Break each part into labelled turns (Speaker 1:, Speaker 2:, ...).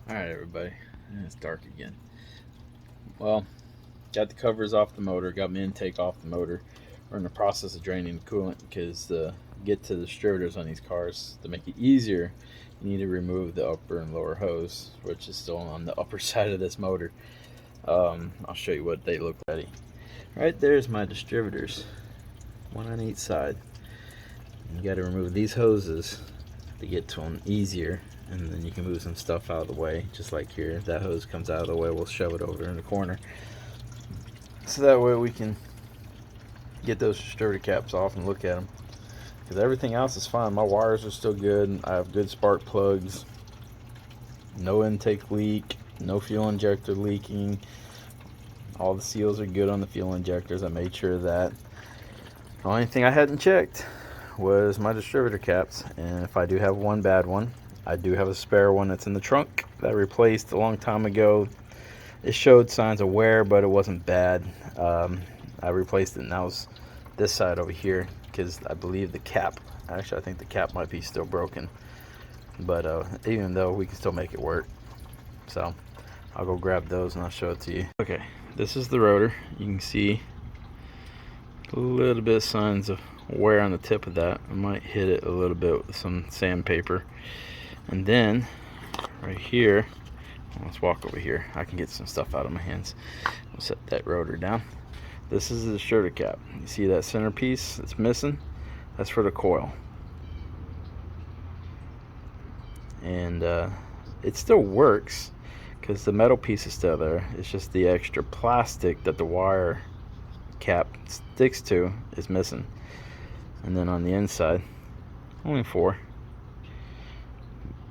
Speaker 1: Alright everybody, and it's dark again. Well, got the covers off the motor, got my intake off the motor. We're in the process of draining the coolant because to get to the distributors on these cars, to make it easier, you need to remove the upper and lower hose, which is still on the upper side of this motor. I'll show you what they look like. Right there's my distributors, one on each side. You got to remove these hoses to get to them easier, and then you can move some stuff out of the way, just like here. If that hose comes out of the way, we'll shove it over in the corner, so that way we can get those distributor caps off and look at them, because everything else is fine. My wires are still good. I have good spark plugs, no intake leak, no fuel injector leaking. All the seals are good on the fuel injectors. I made sure of that. The only thing I hadn't checked was my distributor caps, and if I do have one bad one, I do have a spare one that's in the trunk that I replaced a long time ago. It showed signs of wear, but it wasn't bad. I replaced it, and that was this side over here, because I believe the cap, actually I think the cap might be still broken, but even though we can still make it work. So I'll go grab those and I'll show it to you. Okay, this is the rotor. You can see a little bit of signs of wear on the tip of that. I might hit it a little bit with some sandpaper. And then right here, let's walk over here. I can get some stuff out of my hands. We'll set that rotor down. This is the distributor cap. You see that center piece that's missing? That's for the coil. And it still works because the metal piece is still there. It's just the extra plastic that the wire cap sticks to is missing. And then on the inside, only 4,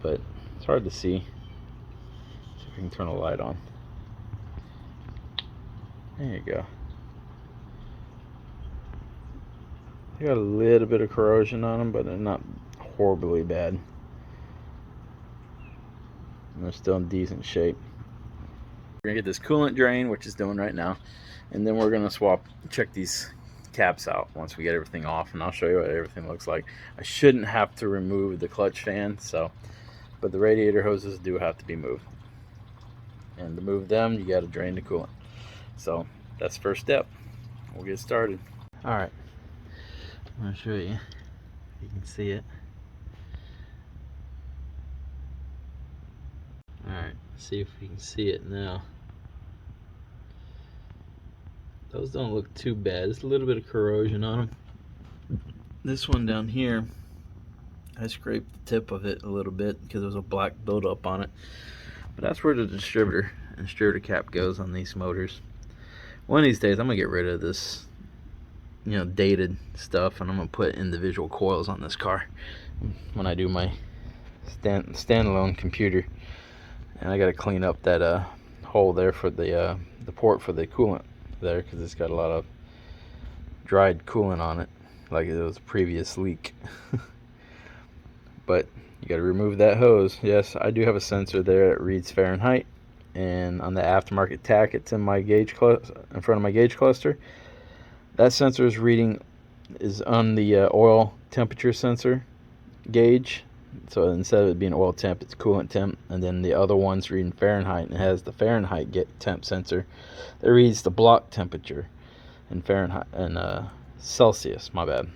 Speaker 1: but it's hard to see. See if we can turn the light on. There you go. They got a little bit of corrosion on them, but they're not horribly bad. And they're still in decent shape. We're gonna get this coolant drain, which is doing right now, and then we're gonna check these caps out once we get everything off, and I'll show you what everything looks like. I shouldn't have to remove the clutch fan, but the radiator hoses do have to be moved, and to move them you got to drain the coolant. So that's the first step. We'll get started. All right, I'm gonna show you if you can see it. All right, see if we can see it now. Those don't look too bad. There's a little bit of corrosion on them. This one down here, I scraped the tip of it a little bit because there was a black buildup on it. But that's where the distributor cap goes on these motors. One of these days I'm gonna get rid of this, dated stuff, and I'm gonna put individual coils on this car when I do my standalone computer. And I gotta clean up that hole there for the port for the coolant there, because it's got a lot of dried coolant on it, like it was a previous leak. But you got to remove that hose. Yes, I do have a sensor there that reads Fahrenheit, and on the aftermarket tack it's in my gauge in front of my gauge cluster. That sensor is on the oil temperature sensor gauge. So instead of it being oil temp, it's coolant temp. And then the other one's reading Fahrenheit, and it has the Fahrenheit temp sensor that reads the block temperature in Fahrenheit and Celsius. My bad.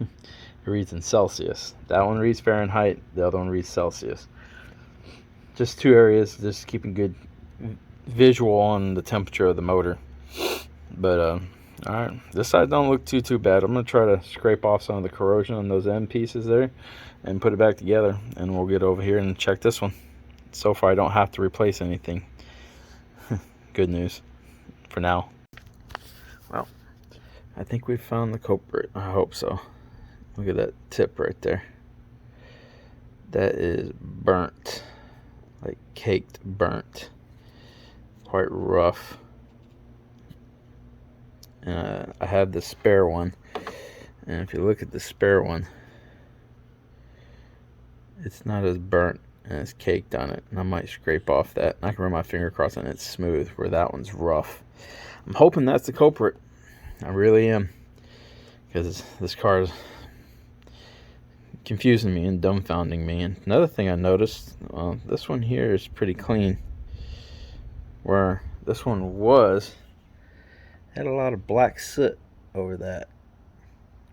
Speaker 1: It reads in Celsius. That one reads Fahrenheit. The other one reads Celsius. Just 2 areas, just keeping good visual on the temperature of the motor. But all right, this side don't look too bad. I'm gonna try to scrape off some of the corrosion on those end pieces there and put it back together, and we'll get over here and check this one. So far I don't have to replace anything. Good news for now. Well, I think we found the culprit. I hope so. Look at that tip right there. That is burnt, like caked burnt, quite rough. I have the spare one, and if you look at the spare one, it's not as burnt and it's caked on it, and I might scrape off that. I can run my finger across it and it's smooth, where that one's rough. I'm hoping that's the culprit. I really am, because this car confusing me and dumbfounding me. And another thing I noticed, this one here is pretty clean, where this one had a lot of black soot over that,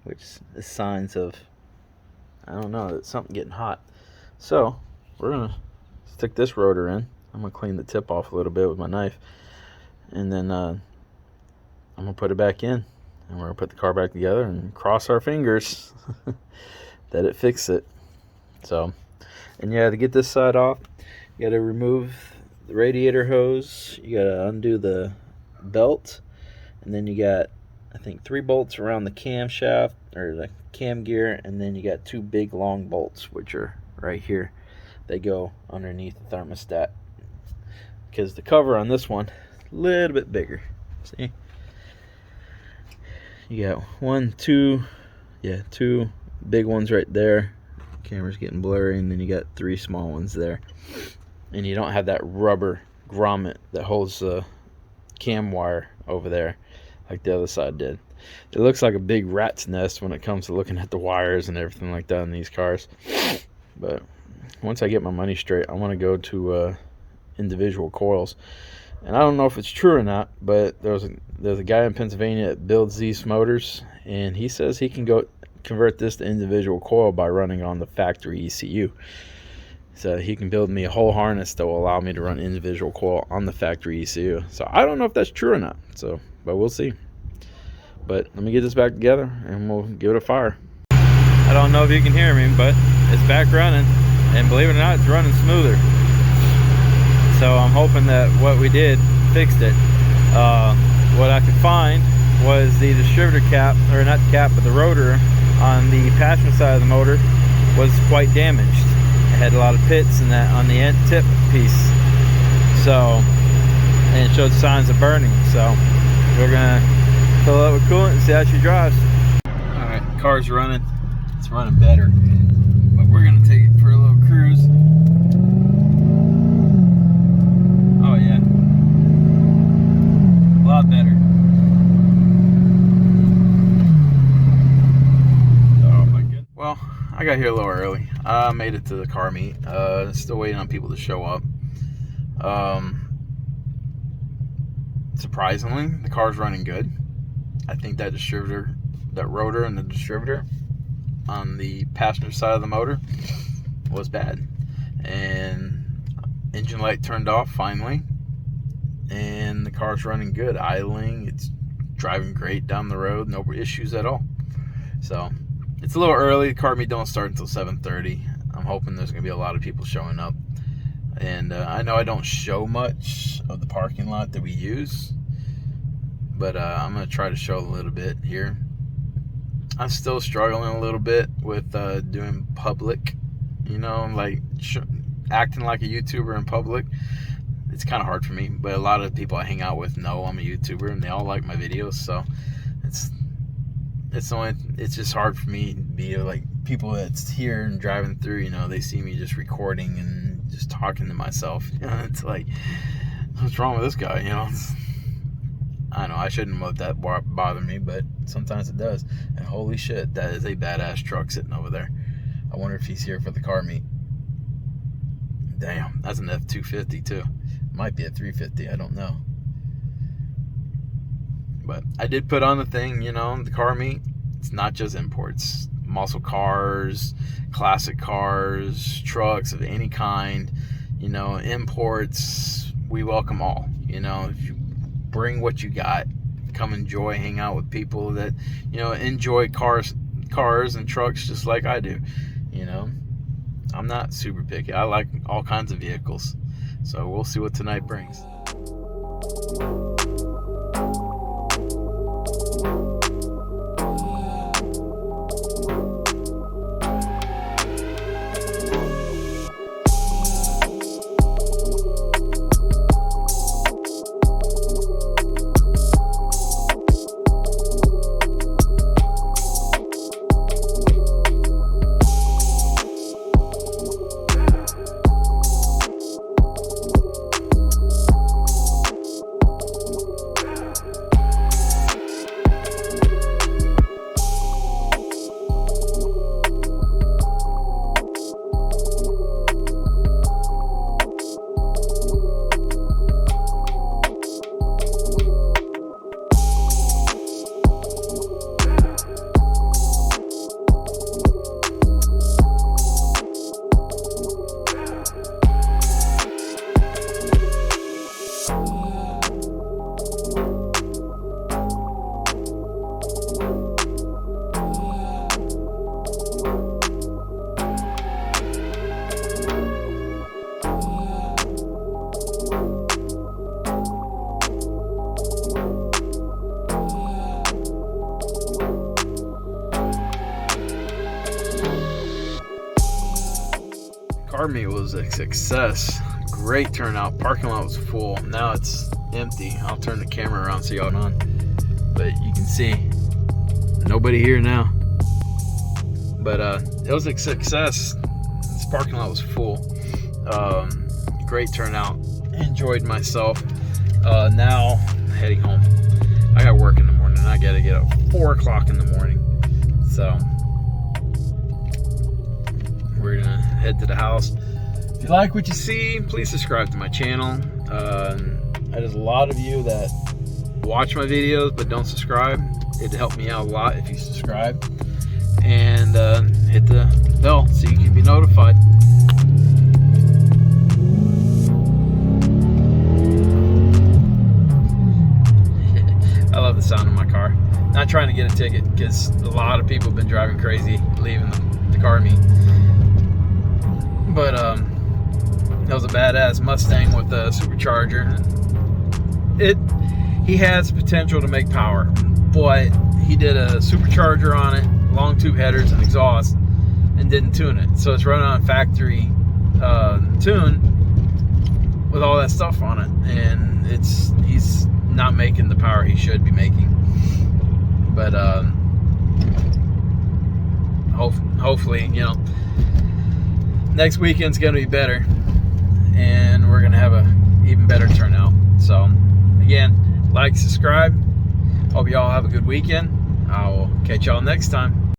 Speaker 1: which is signs of, I don't know, it's something getting hot. So we're gonna stick this rotor in. I'm gonna clean the tip off a little bit with my knife, and then I'm gonna put it back in, and we're gonna put the car back together and cross our fingers that it fixed it. So, and yeah, to get this side off, you gotta remove the radiator hose, you gotta undo the belt, and then you got, I think, 3 bolts around the camshaft or the cam gear, and then you got 2 big long bolts, which are right here. They go underneath the thermostat, because the cover on this one a little bit bigger. See, you got 2 big ones right there. Camera's getting blurry, and then you got 3 small ones there, and you don't have that rubber grommet that holds the cam wire over there like the other side did. It looks like a big rat's nest when it comes to looking at the wires and everything like that in these cars. But once I get my money straight, I want to go to individual coils. And I don't know if it's true or not, but there's a guy in Pennsylvania that builds these motors, and he says he can go convert this to individual coil by running on the factory ECU. So he can build me a whole harness that will allow me to run individual coil on the factory ECU. So I don't know if that's true or not, but we'll see. But let me get this back together and we'll give it a fire. I don't know if you can hear me, but it's back running, and believe it or not, it's running smoother. So I'm hoping that what we did fixed it. What I could find was the distributor cap, or not the cap, but the rotor on the passenger side of the motor was quite damaged. It had a lot of pits in that on the end tip piece. So, and it showed signs of burning. So we're gonna fill it up with coolant and see how she drives. All right, car's running. It's running better, but we're gonna take it for a little cruise. Oh yeah, a lot better. Oh my goodness. Well, I got here a little early. I made it to the car meet. Still waiting on people to show up. Surprisingly, the car's running good. I think that distributor, that rotor and the distributor on the passenger side of the motor was bad. And engine light turned off finally. And the car's running good, idling. It's driving great down the road, no issues at all. So it's a little early. The car meet don't start until 7:30. I'm hoping there's going to be a lot of people showing up. And I know I don't show much of the parking lot that we use, but I'm going to try to show a little bit here. I'm still struggling a little bit with doing public, you know, like acting like a YouTuber in public. It's kind of hard for me, but a lot of people I hang out with know I'm a YouTuber, and they all like my videos, so it's just hard for me to be like people that's here and driving through, you know, they see me just recording and just talking to myself. You know, it's like, what's wrong with this guy? You know, I know I shouldn't let that bother me, but sometimes it does. And holy shit, that is a badass truck sitting over there. I wonder if he's here for the car meet. Damn, that's an F-250 too. Might be a 350, I don't know. But I did put on the thing, you know, the car meet. It's not just imports. Muscle cars, classic cars, trucks of any kind, you know, imports. We welcome all. You know, if you bring what you got, come enjoy, hang out with people that, you know, enjoy cars and trucks just like I do. You know, I'm not super picky. I like all kinds of vehicles. So we'll see what tonight brings. car meet was a success. Great turnout. Parking lot was full. Now it's empty. I'll turn the camera around so y'all on. But you can see nobody here now. But it was a success. This parking lot was full. Great turnout. Enjoyed myself. Now heading home. I got work in the morning. I gotta get up 4 o'clock in the morning. So we're gonna head to the house. If you like what you see, please subscribe to my channel. There's a lot of you that watch my videos but don't subscribe. It'd help me out a lot if you subscribe. And hit the bell so you can be notified. I love the sound of my car. Not trying to get a ticket because a lot of people have been driving crazy leaving the car meet. But that was a badass Mustang with a supercharger. He has potential to make power, but he did a supercharger on it, long tube headers and exhaust, and didn't tune it. So it's running on factory tune with all that stuff on it, and he's not making the power he should be making. But hopefully, you know, next weekend's gonna be better, and we're gonna have a even better turnout. So again, like, subscribe. Hope y'all have a good weekend. I'll catch y'all next time.